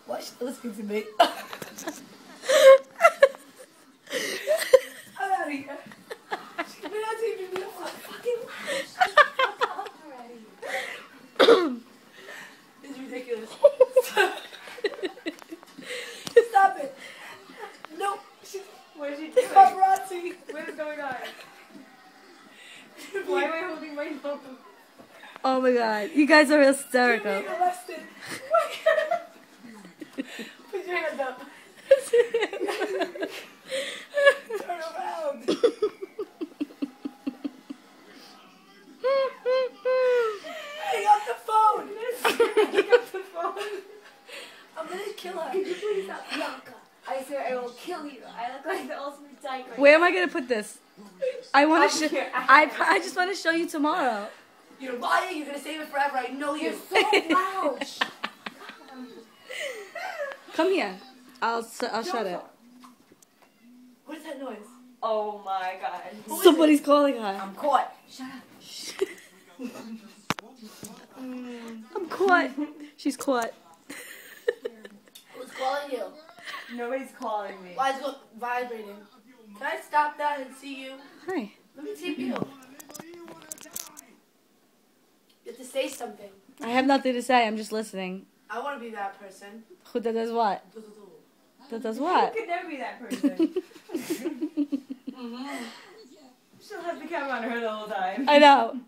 Why is she listening to me? I'm out of here. She's been out to me for fucking already. It's ridiculous. Stop it. No. What is she doing? Paparazzi. What is going on? Why am I holding my phone? Oh my god, you guys are hysterical. You're being arrested. Put your hand up. Turn around. Hang up the phone. Pick up the phone. I'm gonna kill her. Could you please stop, Bianca? I swear I will kill you. I look like the ultimate dyke right Where am I gonna put this? I want to. Here. I just want to show you tomorrow. You're lying. You're gonna save it forever. I know you. You're so loud. Come here. I'll shut it. What is that noise? Oh my god. Who is Somebody's calling her. I'm caught. Shut up. I'm caught. She's caught. Who's calling you? Nobody's calling me. Why is it vibrating? Can I stop that and see you? Hi. Let me see you. You have to say something. I have nothing to say. I'm just listening. I want to be that person. Who that does what? That does what? You could never be that person. She'll have the camera on her the whole time. I know.